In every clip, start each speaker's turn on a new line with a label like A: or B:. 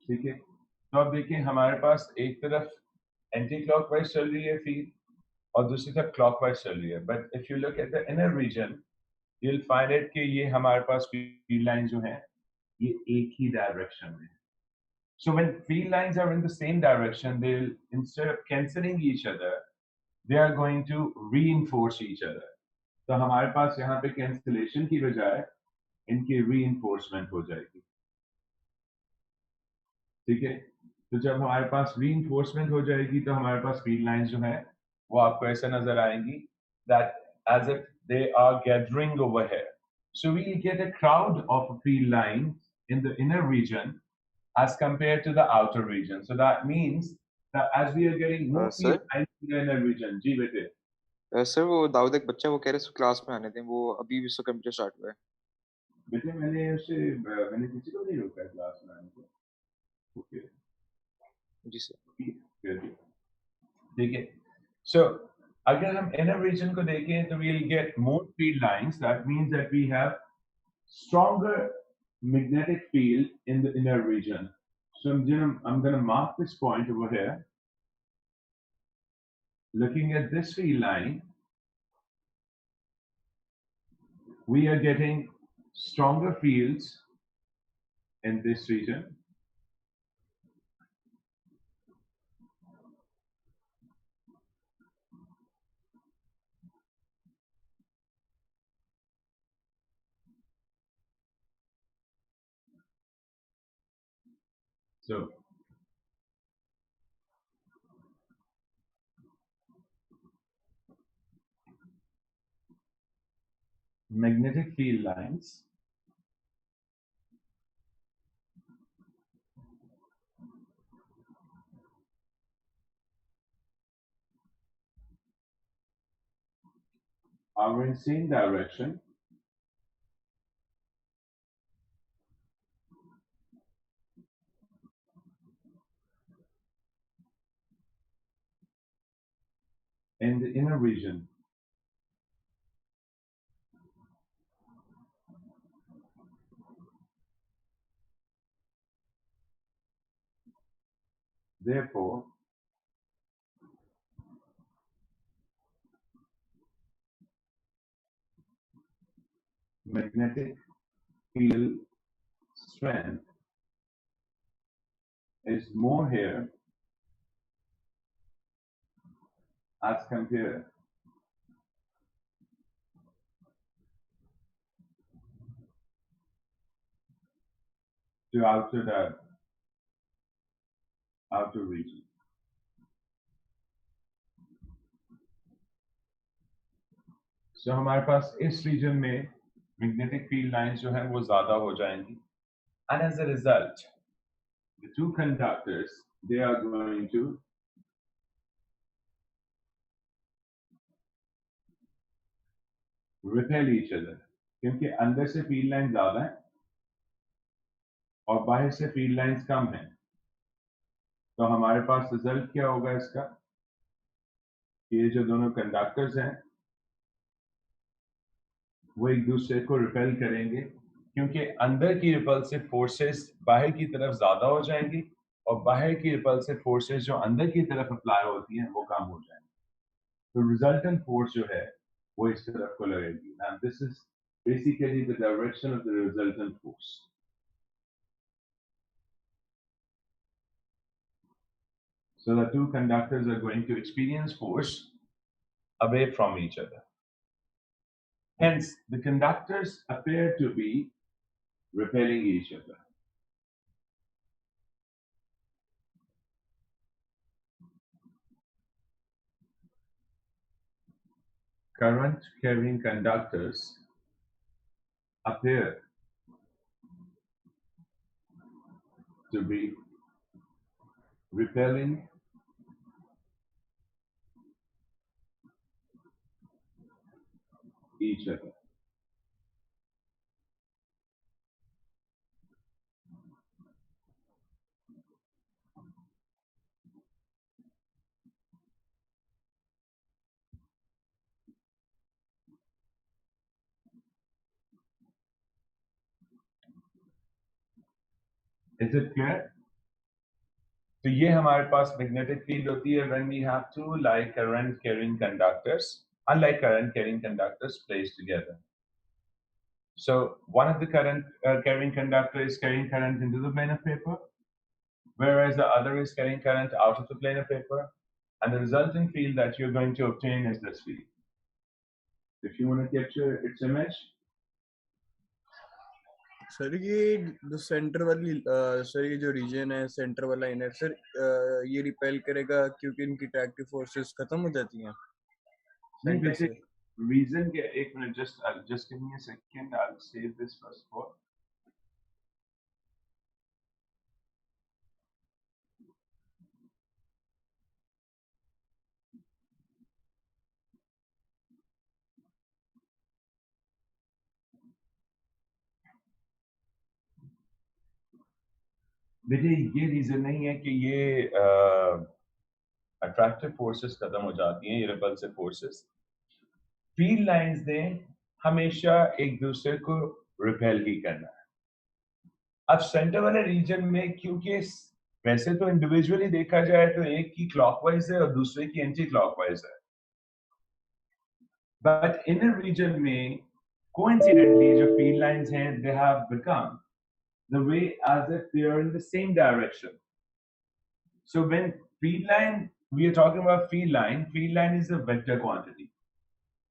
A: ठीक है, तो अब देखिए हमारे पास एक तरफ एंटी क्लॉकवाइज चल रही है फील्ड और दूसरी तरफ क्लॉकवाइज चल रही है, but if you look at the inner region you'll find it कि ये हमारे पास field lines जो हैं ये एक ही डायरेक्शन में है. So when field lines are in the same direction, they'll instead of canceling each other, they are going to reinforce each other. तो हमारे पास यहाँ पे cancellation की बजाय इनकी reinforcement हो जाएगी. ठीक है, तो जब हमारे पास reinforcement हो जाएगी तो हमारे पास field lines जो है वो आपको ऐसे नजर आएंगी that as if they are gathering over here. So we get a crowd of field lines in the inner region as compared to the outer region. So that means that as we are getting more field
B: sir
A: lines in the inner region, जी बेटे,
B: sir वो दाऊद एक बच्चा वो कह रहे class में आने दें वो अभी उसका कंप्यूटर स्टार्ट हुआ है।
A: बेटे मैंने किसी को नहीं रोका है क्लास में आने को. ओके,
B: जी सर।
A: ठीक है. So अगर हम inner region को देखें तो we'll get more field lines. That means that we have stronger magnetic field in the inner region. So I'm going to mark this point over here. Looking at this field line, we are getting stronger fields in this region. So magnetic field lines are in same direction. In the inner region. Therefore, magnetic field strength is more here as compared to outer region. So हमारे पास इस region में magnetic field lines जो है वो ज़्यादा हो जाएंगी. And as a result, the two conductors, they are going to repel each other. क्योंकि अंदर से field lines ज़्यादा है और बाहर से field lines कम है. तो हमारे पास रिजल्ट क्या होगा इसका? ये जो दोनों कंडक्टर्स हैं वो एक दूसरे को रिपेल करेंगे क्योंकि अंदर की रिपल्सिव फोर्सेस बाहर की तरफ ज्यादा हो जाएंगी और बाहर की रिपल्सिव फोर्सेस जो अंदर की तरफ अप्लाई होती हैं वो कम हो जाएंगी. तो रिजल्टेंट फोर्स जो है वो इस तरफ को लगेगी. And this is basically the direction of the resultant force. So the two conductors are going to experience force away from each other. Hence, the conductors appear to be repelling each other. Current carrying conductors appear to be repelling each other. Is it clear? तो ये हमारे पास magnetic field होती है when we have two like current carrying conductors, unlike current carrying conductors placed together. So one of the current carrying conductor is carrying current into the plane of paper, whereas the other is carrying current out of the plane of paper, and the resultant field that you're going to obtain is this field. If you want to capture its image,
C: sir ये जो centre वाली sir ये जो reason है centre वाला इन है sir ये repel करेगा क्योंकि इनकी ट्रैक्टिव फोर्सेस खत्म हो जाती हैं
A: नहीं
C: सेंटर
A: वैसे
C: से।
A: reason के एक minute just give me a second, I'll save this first of all. देखिए ये रीजन नहीं है कि ये अट्रैक्टिव फोर्सेस खत्म हो जाती हैं, ये रिपल्सिव फोर्सेस। फील्ड लाइंस ने हमेशा एक दूसरे को रिपेल ही करना है। अब सेंटर वाले रीजन में क्योंकि वैसे तो इंडिविजुअली देखा जाए तो एक की क्लॉकवाइज है और दूसरे की एंटी क्लॉकवाइज है, बट इनर रीजन में कोइंसिडेंटली जो फील्ड लाइंस हैं they have become the way as if they are in the same direction. So when field line, we are talking about field line is a vector quantity.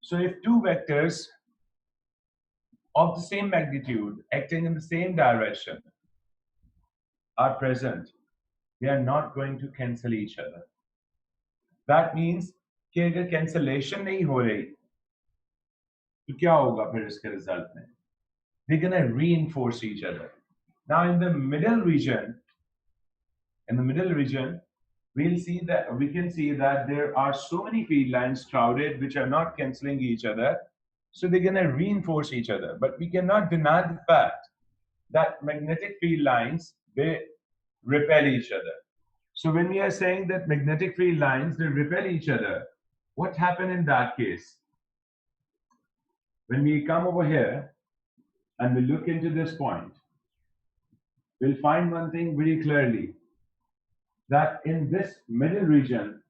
A: So if two vectors of the same magnitude acting in the same direction are present, they are not going to cancel each other. That means कि अगर cancellation नहीं हो रही तो क्या होगा फिर इसके result में? They're going to reinforce each other. Now in the middle region, we'll see that we can see that there are so many field lines crowded which are not canceling each other, so they're going to reinforce each other. But we cannot deny the fact that magnetic field lines, they repel each other. So when we are saying that magnetic field lines, they repel each other, what happened in that case? When we come over here and we look into this point, we'll find one thing very clearly, that in this middle region,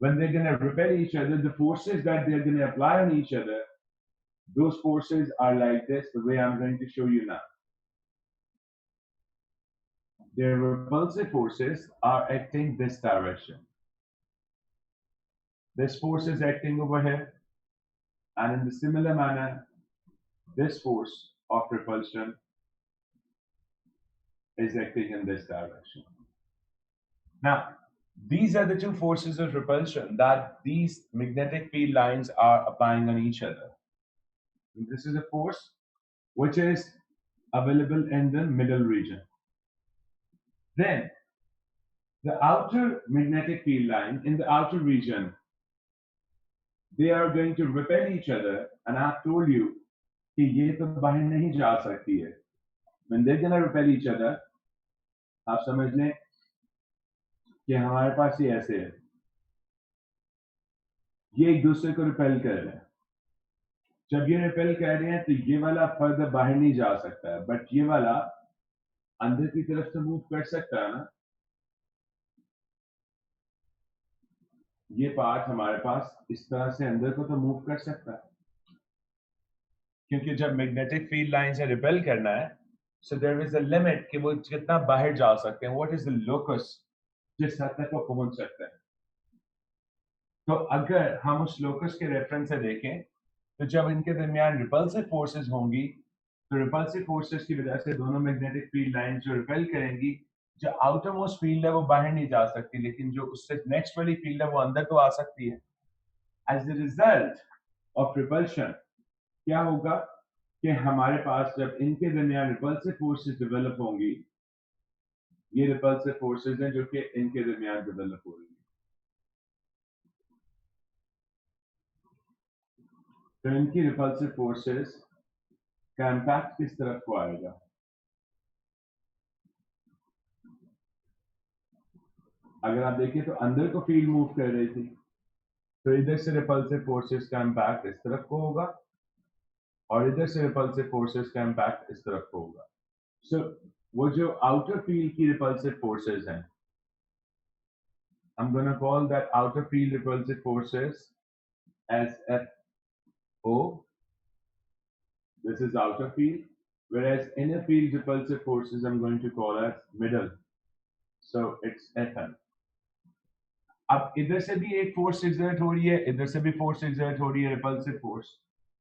A: when they're going to repel each other, the forces that they're going to apply on each other, those forces are like this, the way I'm going to show you now. Their repulsive forces are acting this direction. This force is acting over here, and in the similar manner, this force of repulsion is acting in this direction. Now, these are the two forces of repulsion that these magnetic field lines are applying on each other. This is a force which is available in the middle region. Then, the outer magnetic field line in the outer region, they are going to repel each other, and I've told you कि ये तो बाहर नहीं जा सकती है. When they're going to repel each other, आप समझ लें कि हमारे पास ये ऐसे है, ये एक दूसरे को रिपेल कर रहे हैं. जब ये रिपेल कर रहे हैं तो ये वाला फर्दर बाहर नहीं जा सकता है, बट ये वाला अंदर की तरफ से मूव कर सकता है ना. ये पार्ट हमारे पास इस तरह से अंदर को तो मूव कर सकता है, क्योंकि जब मैग्नेटिक फील्ड लाइन से रिपेल करना है, so there is a limit कि वो कितना बाहर जा सकते हैं. व्हाट इज द लोकस जिस हद तक वो पहुंच सकते हैं. तो अगर हम उस लोकस के रेफरेंस से देखें तो जब इनके दरमियान रिपल्सिव फोर्सेस होंगी तो रिपल्सिव फोर्सेस की वजह से दोनों मैग्नेटिक फील्ड लाइंस जो रिपेल करेंगी, जो आउटर मोस्ट फील्ड है वो बाहर नहीं जा सकती, लेकिन जो उससे नेक्स्ट वाली फील्ड है वो अंदर तो आ सकती है. As the result of repulsion क्या होगा कि हमारे पास जब इनके दरमियान रिपल्सिव फोर्सेस डेवलप होंगी, ये रिपल्सिव फोर्सेस हैं जो कि इनके दरमियान डेवलप हो रही है. तो इनकी रिपल्सिव फोर्सेस का इम्पैक्ट किस तरफ को आएगा? अगर आप देखें तो अंदर को फील्ड मूव कर रही थी, तो इधर से रिपल्सिव फोर्सेस का इम्पैक्ट इस तरफ को होगा और इधर से रिपल्सिव फोर्सेस का इम्पैक्ट इस तरफ को होगा. सो वो जो आउटर फील्ड की रिपल्सिव फोर्सेस हैं I'm going to call that outer field repulsive forces as FO. This is outer field, whereas inner field repulsive forces I'm going to call as middle. So it's FM. अब इधर से भी एक force exert हो रही है, इधर से भी फोर्स एक्सर्ट हो रही है, रिपल्सिव फोर्स.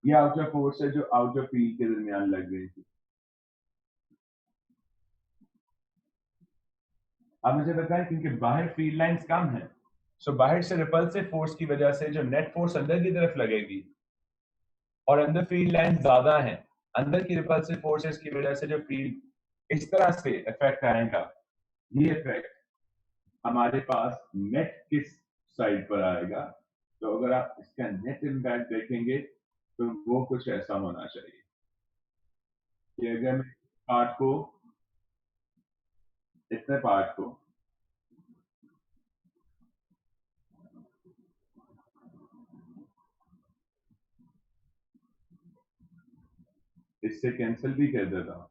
A: ये आउटर फोर्स है जो आउटर फील्ड के दरमियान लग रही थी. अब मुझे बताएं, क्योंकि बाहर फील्ड लाइंस कम है, सो बाहर से रिपल्सिव फोर्स की वजह से जो नेट फोर्स अंदर की तरफ लगेगी और अंदर फील्ड लाइंस ज्यादा हैं, अंदर की रिपल्सिव फोर्सेस की वजह से जो फील्ड इस तरह से इफेक्ट आएगा, ये इफेक्ट हमारे पास नेट किस साइड पर आएगा. तो अगर आप इसका नेट इम्पैक्ट देखेंगे तो वो कुछ ऐसा होना चाहिए कि अगर मैं पार्ट को, इतने पार्ट को इससे कैंसिल भी कर देता हूं,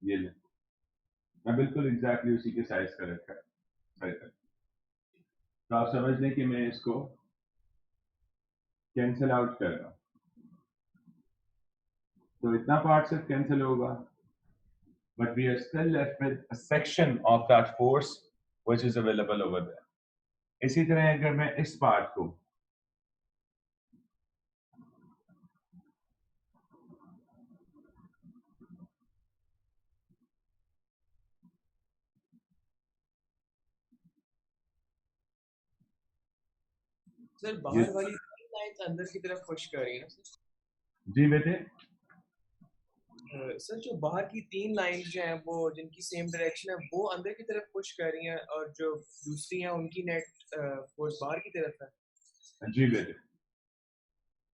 A: ये ले, मैं बिल्कुल एग्जैक्टली उसी के साइज का रखा है. तो आप समझ लें कि मैं इसको कैंसिल आउट कर रहा हूं, तो इतना पार्ट सिर्फ कैंसिल होगा, but we are still left with a section of that force which is available over there. इसी तरह अगर मैं इस पार्ट को
C: सर बाहर वाली लाइंस अंदर की तरफ पुश कर रही है ना सर?
A: जी बेटे,
C: सर जो बाहर की 3 लाइंस जो हैं वो जिनकी सेम डायरेक्शन है वो अंदर की तरफ पुश कर रही हैं और जो दूसरी हैं उनकी नेट फोर्स बाहर की तरफ है.
A: जी बेटे,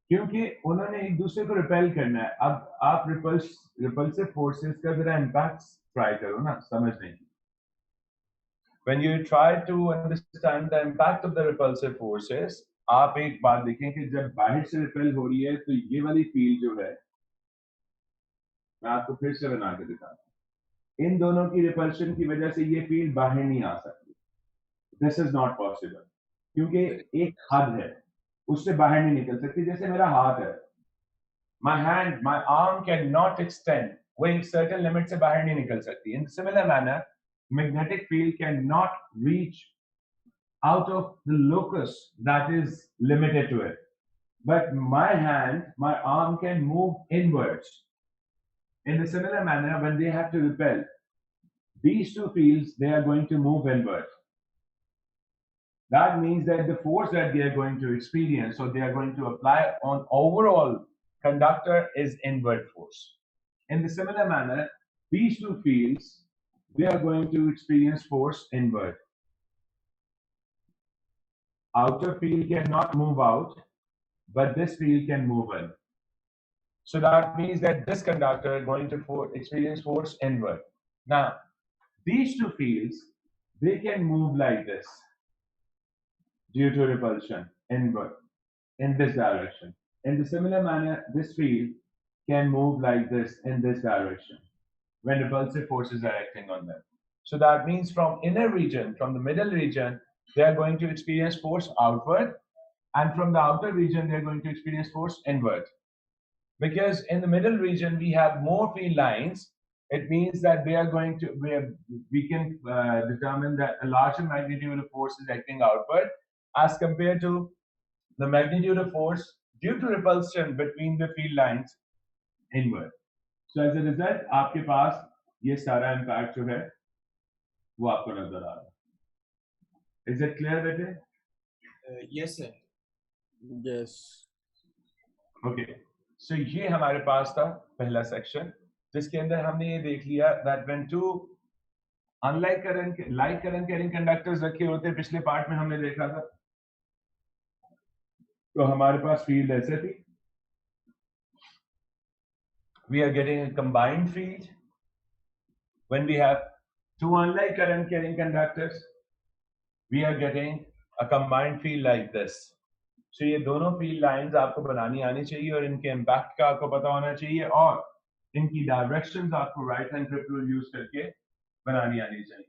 A: क्योंकि उन्होंने एक दूसरे को रिपेल करना है. अब आप रिपल्सिव फोर्सेस का जरा इम्पैक्ट ट्राई करो ना समझने की. When you try to understand the impact of the repulsive forces, आप एक बात देखें कि जब बाहर से रिपेल हो रही है तो ये वाली फील्ड जो है, मैं आपको फिर से बना के दिखाता हूं, इन दोनों की रिपल्शन की वजह से ये फील्ड बाहर नहीं आ सकती. दिस इज नॉट पॉसिबल, क्योंकि एक हद है, उससे बाहर नहीं निकल सकती. जैसे मेरा हाथ है, my hand, my arm can not extend, वो एक सर्टेन लिमिट से बाहर नहीं निकल सकती. In similar manner magnetic field cannot reach out of the locus that is limited to it, but my hand, my arm can move inwards. In a similar manner, when they have to repel, these two fields, they are going to move inward. That means that the force that they are going to experience, or they are going to apply on overall conductor, is inward force. In the similar manner, these two fields, they are going to experience force inward. Outer field cannot move out, but this field can move in. So that means that this conductor is going to experience force inward. Now, these two fields, they can move like this due to repulsion inward in this direction. In the similar manner, this field can move like this in this direction when repulsive forces are acting on them. So that means from inner region, from the middle region, they are going to experience force outward, and from the outer region, they are going to experience force inward. Because in the middle region, we have more field lines, it means that they are going to, we can determine that a larger magnitude of force is acting outward as compared to the magnitude of force due to repulsion between the field lines inward. So as a result, आपके पास ये सारा impact जो है वो आपको नजर आ रहा है. Is it clear बेटे?
C: Yes sir. Yes.
A: Okay. So ये हमारे पास था पहला सेक्शन, जिसके अंदर हमने ये देख लिया that when two unlike current like current carrying conductors रखे होते, पिछले पार्ट में हमने देखा था, तो हमारे पास फील्ड ऐसे थी. We are getting a combined field when we have two unlike current carrying conductors. We are getting a combined field like this. So ये दोनों field lines आपको बनानी आनी चाहिए और इनके impact का आपको पता होना चाहिए और इनकी directions आपको right hand grip tool use करके बनानी आनी चाहिए.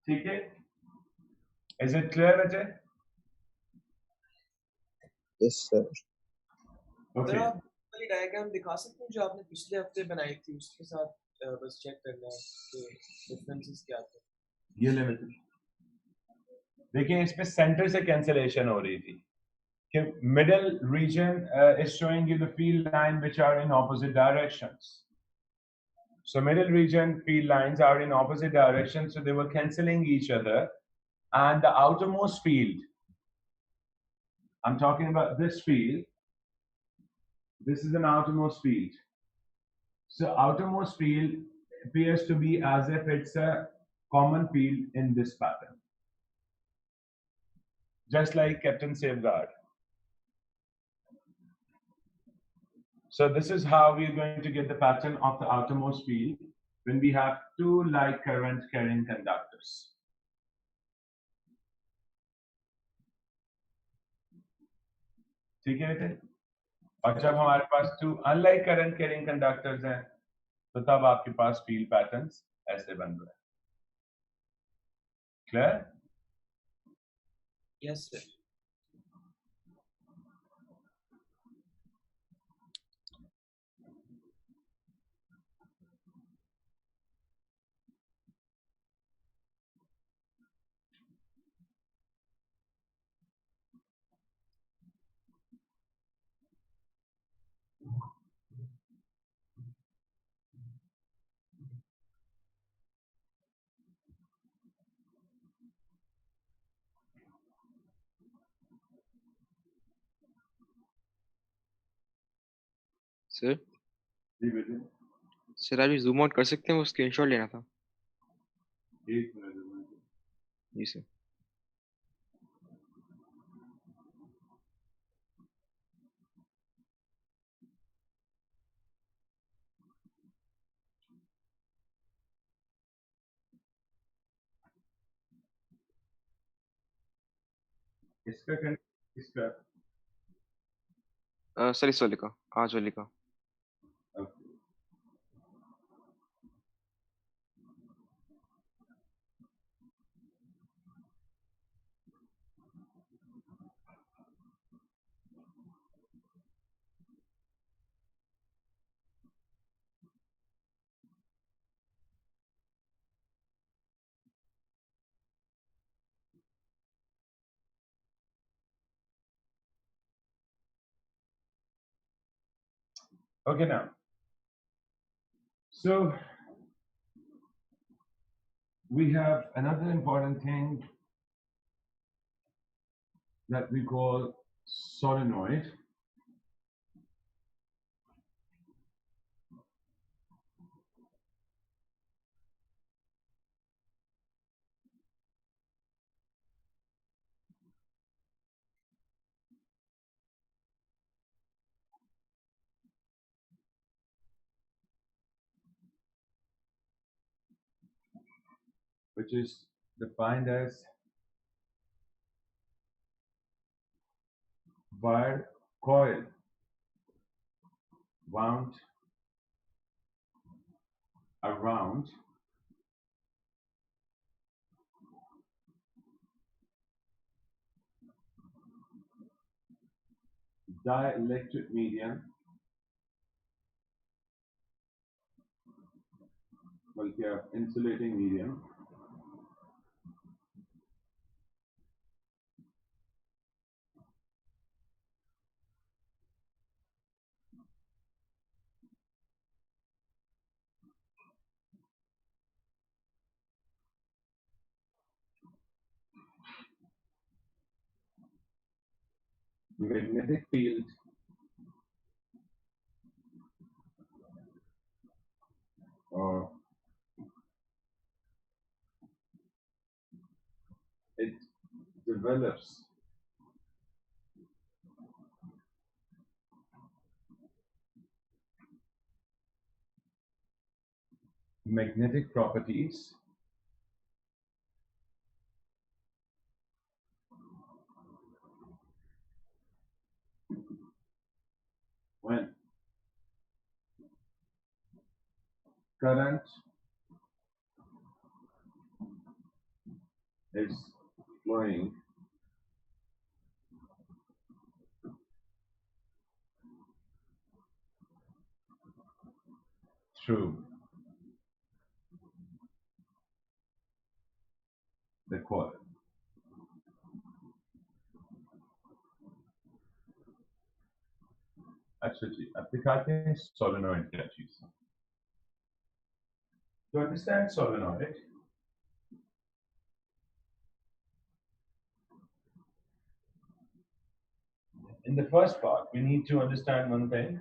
A: ठीक है? Is it clear, Ajay?
D: Yes, sir.
A: Okay.
E: Sir आप वाली डायग्राम दिखा सकते हैं जो आपने पिछले हफ्ते बनाई थी उसके साथ बस चेक करना है कि डिफरेंसेस क्या थे.
A: ये ले लेते. देखिए इसमें सेंटर से कैंसिलेशन हो रही थी कि middle region is showing you the field line which are in opposite directions. So middle region field lines are in opposite directions, so they were cancelling each other, and the outermost field, I'm talking about this field, this is an outermost field. So outermost field appears to be as if it's a common field in this pattern, just like Captain Safeguard. So this is how we're going to get the pattern of the outermost field when we have two like current carrying conductors. ठीक है बेटे? और जब हमारे पास two unlike current carrying conductors हैं, तो तब आपके पास field patterns ऐसे बन रहे हैं. Clear?
E: Yes sir.
B: सर
A: जी बेटे.
B: सर आप जूम आउट कर सकते हैं, वो स्क्रीनशॉट लेना था.
A: एक मिनट.
B: जी सर.
A: इसका
B: सर इस वाले का, आज वाले का.
A: Okay now. So we have another important thing that we call solenoid. Which is defined as wire coil wound around dielectric medium, बल्कि आप insulating medium, magnetic field or it develops magnetic properties when current is flowing through the coil. अच्छा जी, अब दिखाते हैं solenoid क्या चीज है. To understand solenoid, in the first part, we need to understand one thing.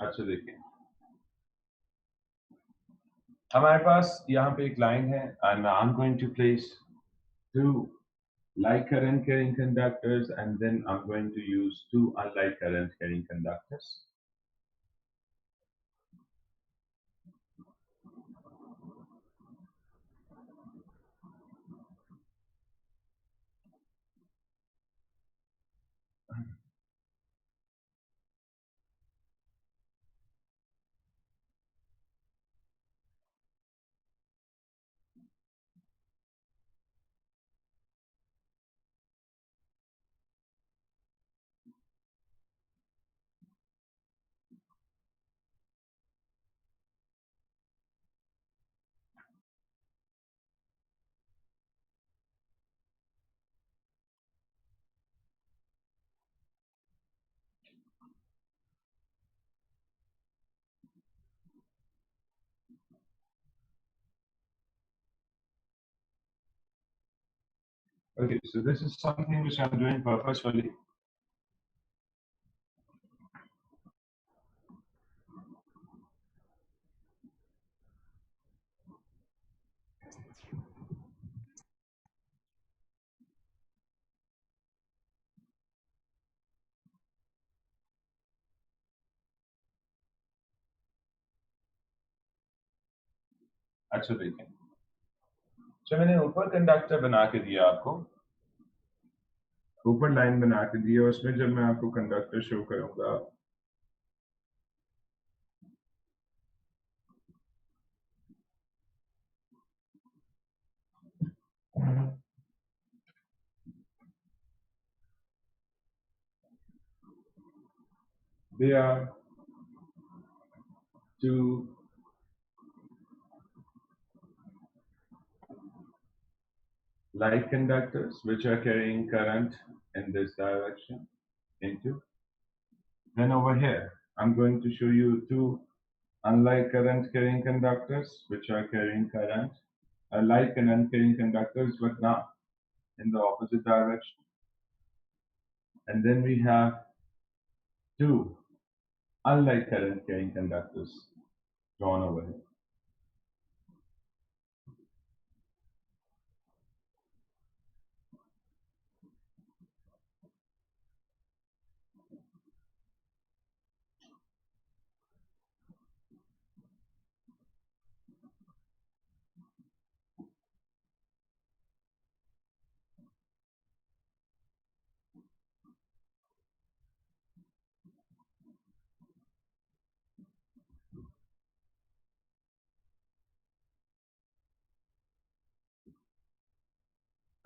A: अच्छा देखिए, हमारे पास यहाँ पे एक लाइन है and I'm going to place two like current carrying conductors and then I'm going to use two unlike current carrying conductors. Okay, so this is something which I'm doing purposefully. अच्छा देखिए, तो मैंने ऊपर conductor बना के दिया आपको, ऊपर लाइन बना के दी है, उसमें जब मैं आपको कंडक्टर शो करूंगा they are two like conductors which are carrying current in this direction into. Then over here, I'm going to show you two unlike current carrying conductors which are carrying current, like current carrying conductors but not in the opposite direction. And then we have two unlike current carrying conductors drawn over here.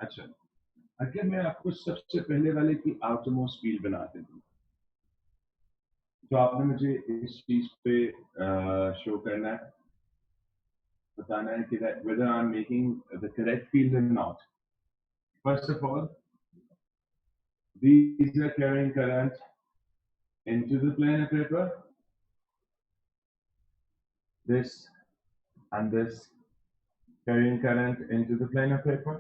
A: अच्छा, अगर मैं आपको सबसे पहले वाले की outermost field बना दूं, तो आपने मुझे इस चीज पे शो करना है, बताना है कि whether I'm making the correct field or not. First of all, These are carrying current into the planar paper. This and this carrying current into the planar paper.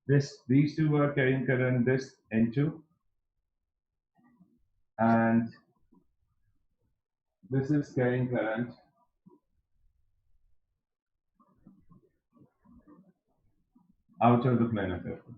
A: These two are carrying current this into, and this is carrying current out of the planar paper.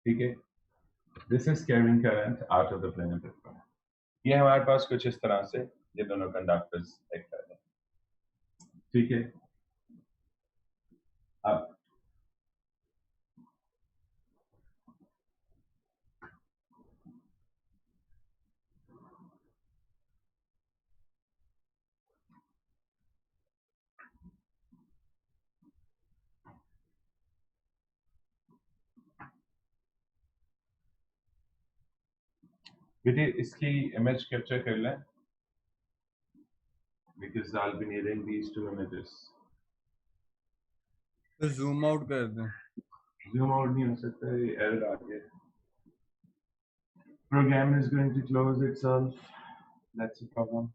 A: ठीक है, this is carrying current out of the planar paper. ये हमारे पास कुछ इस तरह से ये दोनों कंडक्टर्स एक कर दें, ठीक है. अब बेटे इसकी इमेज कैप्चर कर लें, because I'll be needing these two images.
C: तो जूम आउट कर दें.
A: Zoom out नहीं हो सकता, ये error आ गया. Program is going to close itself. That's the problem.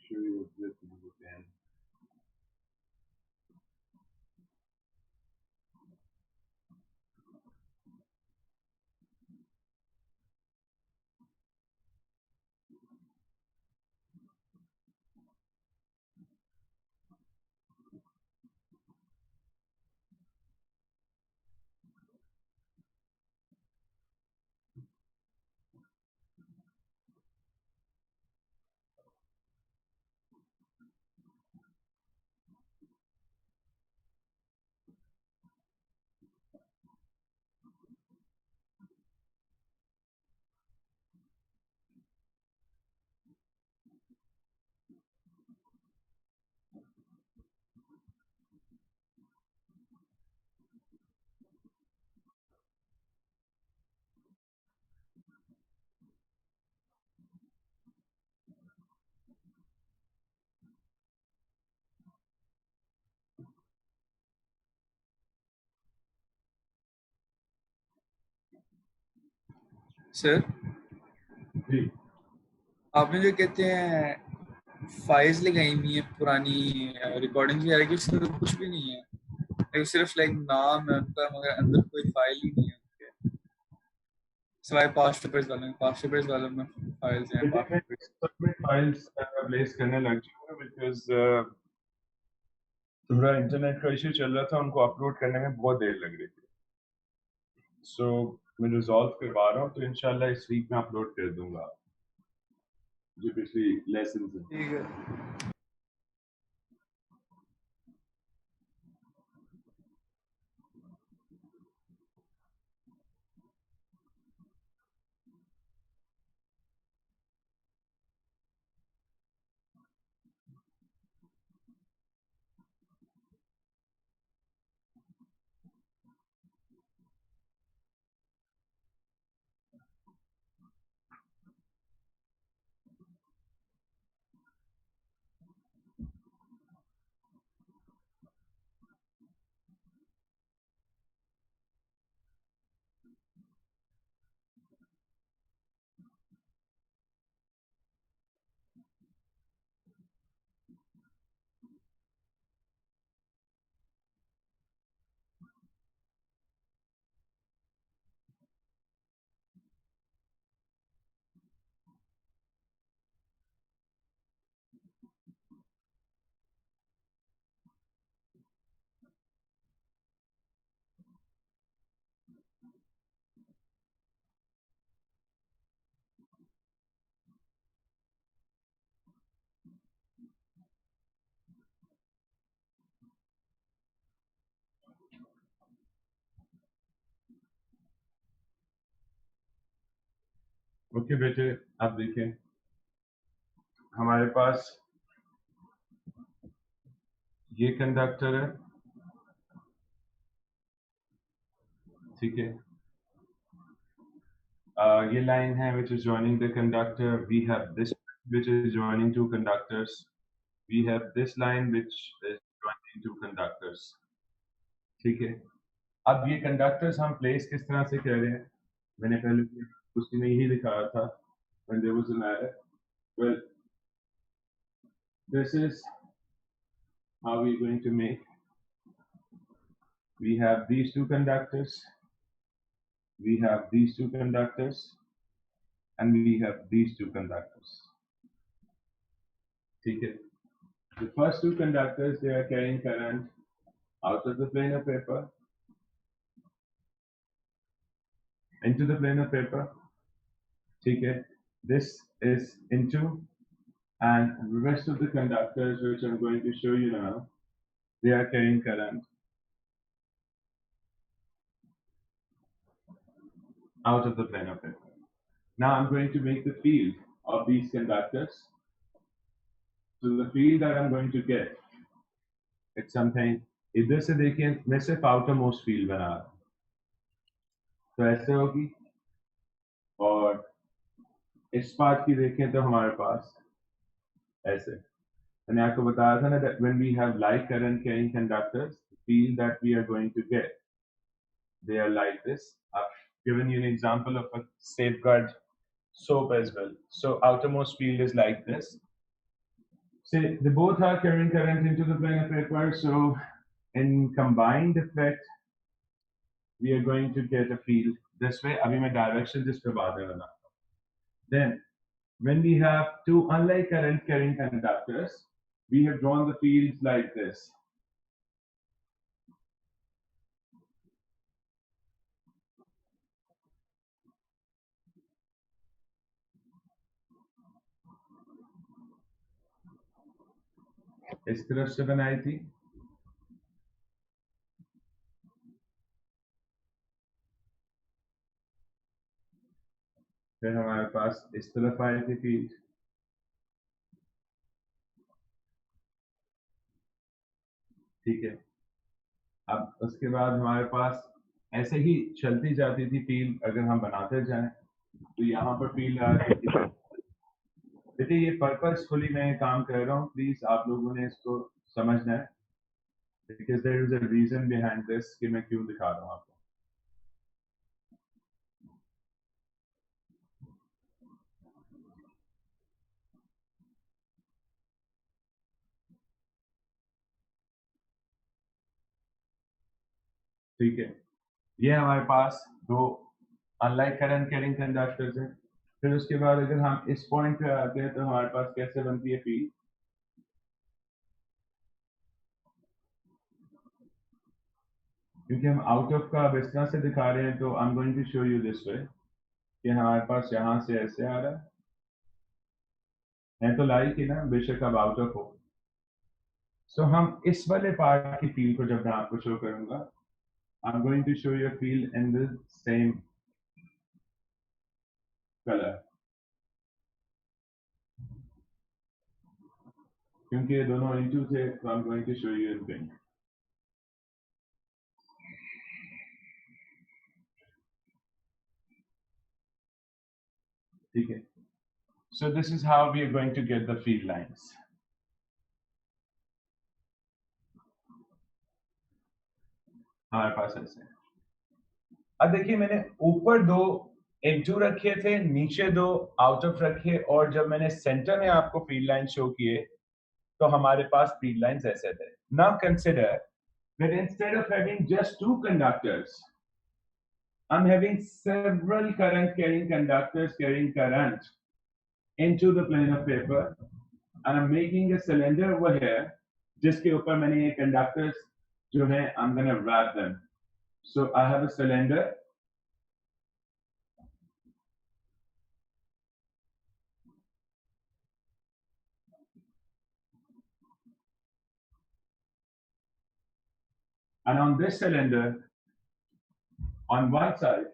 A: Show you this again.
E: Sir
A: ji,
E: आपने जो कहते हैं फाइल्स लगाई हुई है पुरानी रिकॉर्डिंग वगैरह की, उसमें तो कुछ भी नहीं है, सिर्फ लाइक नाम है उनका, मगर अंदर कोई फाइल ही नहीं है उनके, सिवाय पास्ट पेपर्स वालों में फाइल्स हैं.
A: बेटे मैं
E: पास्ट
A: सब में फाइल्स प्लेस करने लग जाऊंगा बिकॉज थोड़ा इंटरनेट का इश्यू चल रहा था, उनको अपलोड करने में बहुत देर लग रही थी. सो मैं रिजॉल्व करवा रहा हूँ, तो इंशाल्लाह इस वीक में अपलोड कर दूंगा जो पिछली लेसन है.
E: ठीक है.
A: ओके बेटे, आप देखें हमारे पास ये कंडक्टर है, ठीक है। ये लाइन है which is joining the conductor. We have this which is joining two conductors. We have this line which is joining two conductors. ठीक है। अब ये कंडक्टर्स हम प्लेस किस तरह से कर रहे हैं, मैंने पहले उसी में यही दिखाया था when there was an error. Well, this is how we're going to make. We have these two conductors, we have these two conductors, and we have these two conductors. ठीक है। The first two conductors, they are carrying current out of the plane of paper into the plane of paper. ठीक है। This is into, and the rest of the conductors, which I'm going to show you now, they are carrying current out of the plane of paper. Now I'm going to make the field of these conductors. So the field that I'm going to get, it's something, इधर से देखिए मैं सिर्फ outermost field बना रहा हूँ, तो ऐसे होगी, और इस पार्ट की देखें तो हमारे पास ऐसे, मैंने आपको बताया था ना that when we have like current carrying conductors, the field that we are going to get, they are like this. I've given you an example of a safeguard soap as well. So outermost field is like this. Say they both are carrying current into the plane of paper, so in combined effect, we are going to get a field this way. अभी मैं direction जिस पे बात कर रहा हूँ. Then, when we have two unlike current carrying conductors, we have drawn the fields like this. इस तरफ से बनाई थी, फिर हमारे पास इस तरफ आई थी फील्ड, ठीक है। अब उसके बाद हमारे पास ऐसे ही चलती जाती थी फील्ड, अगर हम बनाते जाएं तो यहाँ पर फील्ड आ रही थी। देखिए ये पर्पसफुली मैं काम कर रहा हूँ, प्लीज आप लोगों ने इसको समझना है, because there is a reason behind this कि मैं क्यों दिखा रहा हूँ आपको। ठीक है, ये हमारे पास दो अनलाइक करंट कैरिंग कंडक्टर्स हैं। फिर उसके बाद अगर हम इस पॉइंट पे आते हैं तो हमारे पास कैसे बनती है फील्ड, क्योंकि हम आउट ऑफ का अब इस तरह से दिखा रहे हैं तो I am going to show you this way कि हमारे पास यहाँ से ऐसे आ रहा है तो लाइक ही ना, बेशक अब आउट ऑफ हो। सो हम इस वाले पार्ट की फील्ड को जब मैं आपको शो करूंगा, I am going to show you field in the same colour, क्योंकि ये दोनों इनटू थे, तो I am going to show you in pink. ठीक है, so this is how we are going to get the field lines. हमारे पास ऐसे, अब देखिए मैंने ऊपर दो इनटू रखे थे, नीचे दो आउट ऑफ रखे, और जब मैंने सेंटर में आपको फील्ड लाइन शो किए तो हमारे पास फील्ड लाइंस ऐसे थे। Now consider that instead of having just two conductors, I'm having several current carrying conductors carrying current into the plane of paper, and I'm making a cylinder over here जिसके ऊपर मैंने ये conductors जो हैं I'm gonna wrap them. So I have a cylinder, and on this cylinder, on one side,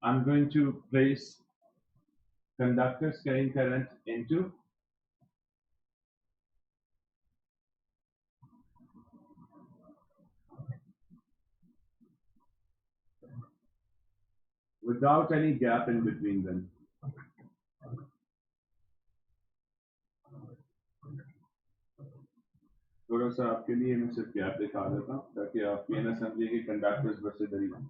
A: I'm going to place conductors carrying current into without any gap in between them. थोड़ा सा आपके लिए मैं सिर्फ gap दिखा देता हूँ ताकि आप ये ना समझिए कि कंडक्टर्स बस इधर ही हैं।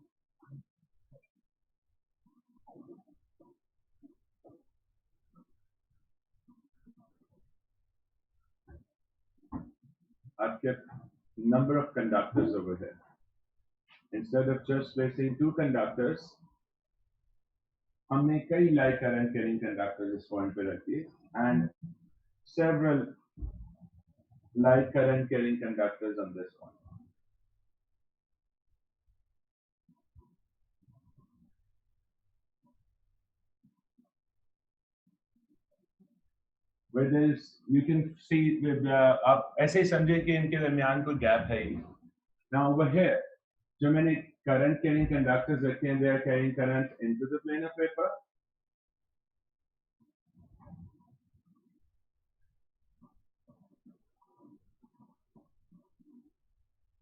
A: I've kept number of conductors over here. Instead of just placing two conductors, हमने कई light current carrying conductors इस point पे रखी and several light current carrying conductors on this point. Where there's, you can see with आप ऐसे ही समझे कि इनके दरमियान कोई gap है ही। Now over here, जो मैंने current carrying conductors रखे हैं, they are carrying current into the plane of paper.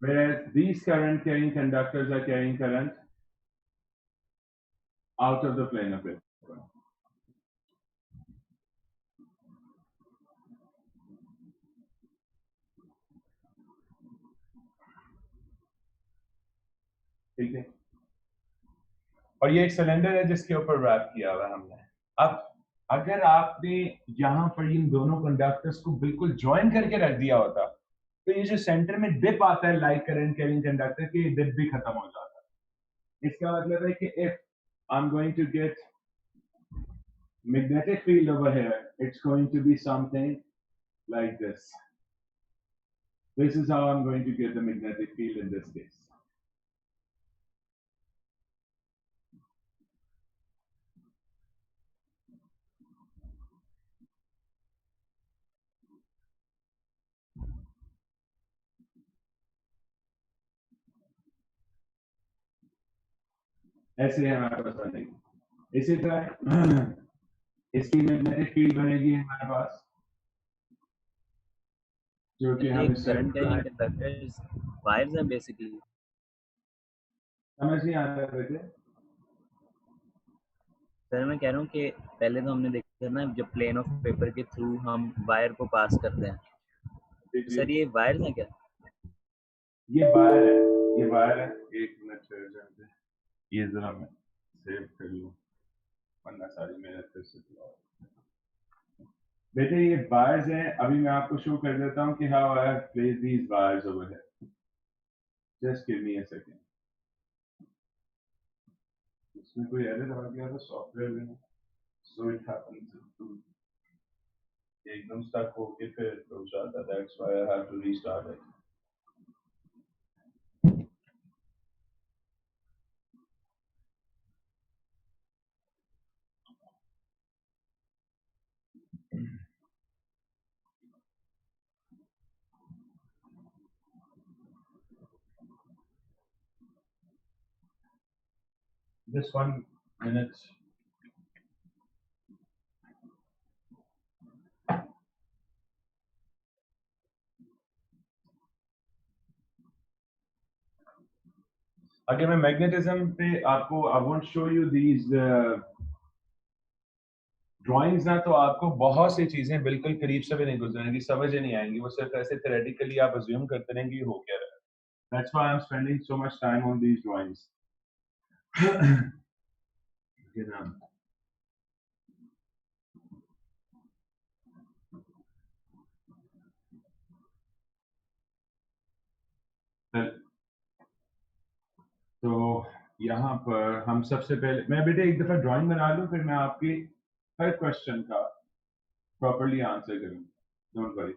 A: Whereas these current carrying conductors are carrying current out of the plane of paper. ठीक है, और ये एक सिलेंडर है जिसके ऊपर रैप किया हुआ है हमने। अब अगर आपने यहाँ पर इन दोनों कंडक्टर्स को बिल्कुल ज्वाइन करके रख दिया होता तो ये जो सेंटर में डिप आता है लाइट करंट कैरिंग कंडक्टर के, डिप भी खत्म हो जाता। इसका मतलब है कि if I am going to get magnetic field over here, it's going to be something like this. This is how I'm going to get the magnetic field in this case. ऐसे हमारे पास बनेगी। इसी तरह इसकी मैग्नेटिक फील्ड बनेगी हमारे पास, जो कि हम
D: करंट कैरिंग कंडक्टर्स वायर्स हैं बेसिकली।
A: समझ नहीं आता बेटे।
D: सर मैं कह रहा हूँ कि पहले तो हमने देखा ना जब प्लेन ऑफ पेपर के थ्रू हम वायर को पास करते हैं, तो सर ये वायर्स हैं क्या?
A: ये वायर है, ये वायर है। एक मिनट ठहर जाते, ये जरा मैं सेव कर लूं वरना सारी मेहनत फिर से बेटे ये वायर्स हैं। अभी मैं आपको शो कर देता हूँ कि how I have placed these wires over here. Just give me a second. इसमें कोई एरर आ गया था सॉफ्टवेयर में, सो इट हैपेंस एकदम स्टक होके फिर रुक जाता। That's why I have to restart it. Just 1 minute. अगर मैं मैग्नेटिज्म पे आपको I won't show you these drawings ना, तो आपको बहुत सी चीजें बिल्कुल करीब से भी नहीं गुजरेंगी, समझ ही नहीं आएंगी। वो सिर्फ ऐसे थ्योरेटिकली आप अज्यूम करते रहेंगे ये हो क्या रहा है। That's why I am spending so much time on these drawings. तो यहाँ पर हम सबसे पहले, मैं बेटे एक दफा ड्राइंग बना लूं, फिर मैं आपकी हर क्वेश्चन का प्रॉपर्ली आंसर करूँ। Don't worry.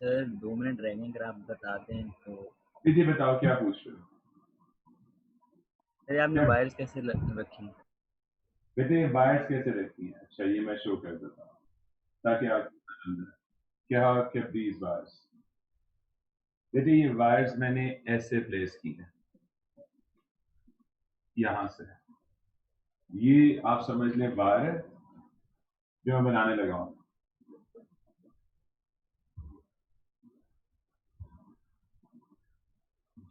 D: सर 2 मिनट रहेंगे अगर आप बताते हैं तो।
A: दीदी बताओ क्या पूछ रहे हो?
D: सर आपने वायर्स कैसे रखी?
A: बेटे ये वायर्स कैसे रखी हैं? अच्छा ये मैं शो कर देता हूँ ताकि आपको समझ आए। क्या kept these wires? बेटे ये वायर्स मैंने ऐसे प्लेस की है, यहां से। ये आप समझ लें वायर है जो मैं बनाने लगा हूं।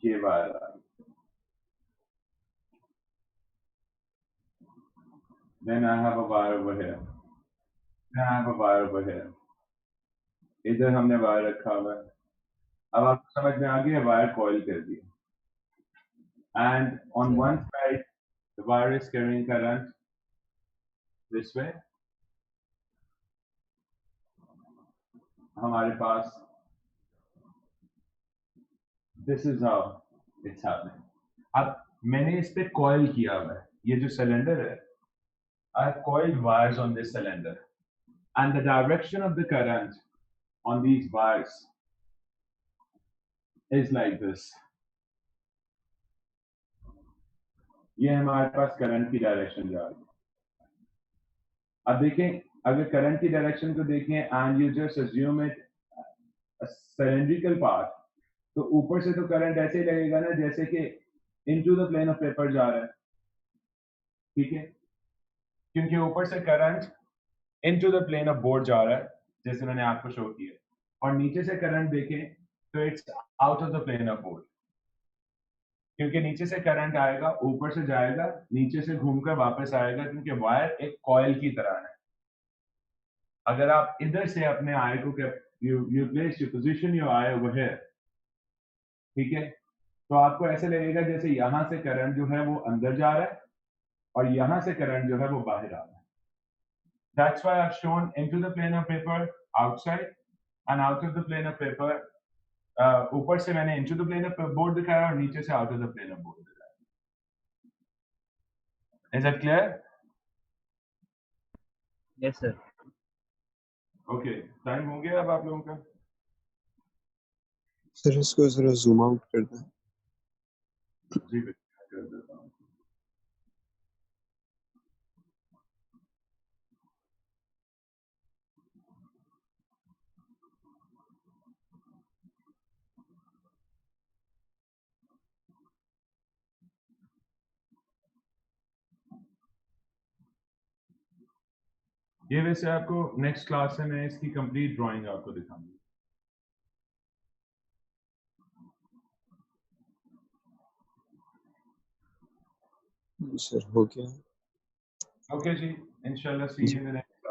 A: ये वायर आ रही। Then I have a wire over here. Then I have a wire over here. इधर हमने वायर रखा हुआ है। अब आपको समझ में आ गया, वायर कॉइल कर दिया। And on one side the wire is carrying current this way. हमारे पास this is how it's happening. अब मैंने इस पे कॉइल किया हुआ है, ये जो सिलेंडर है, I have coiled wires on this cylinder, and the direction of the current on these wires is like this. ये हमारे पास करंट की डायरेक्शन जा रही है। अब देखें, अगर करंट की डायरेक्शन को देखें and you just assume it cylindrical part, तो ऊपर से तो करंट ऐसे ही लगेगा ना जैसे कि into the plane of paper जा रहा है, ठीक है? क्योंकि ऊपर से current into the plane of board जा रहा है, जैसे मैंने आपको शो किया, और नीचे से करंट देखें तो it's out of the plane of board, क्योंकि नीचे से करंट आएगा, ऊपर से जाएगा, नीचे से घूमकर वापस आएगा, क्योंकि वायर एक कॉइल की तरह है। अगर आप इधर से अपने आई को you place you position your I over here, ठीक है, तो आपको ऐसे लगेगा जैसे यहां से करंट जो है वो अंदर जा रहा है और यहां से करंट जो है वो बाहर आ रहा है। That's why I've shown into the plane of paper outside and out of the plane of paper. ऊपर से मैंने into the plane of board दिखाया और नीचे से out of the plane of board दिखाया। Is that clear?
D: Yes sir.
A: Okay, time हो गया अब आप लोगों का?
F: सर इसको जरा जूम आउट कर दें।
A: जी बेटा कर देता हूँ। ये वैसे आपको नेक्स्ट क्लास में मैं इसकी कंप्लीट ड्राइंग आपको दिखाऊंगा।
F: सर हो गया।
A: ओके जी, इंशाल्लाह सी यू इन द नेक्स्ट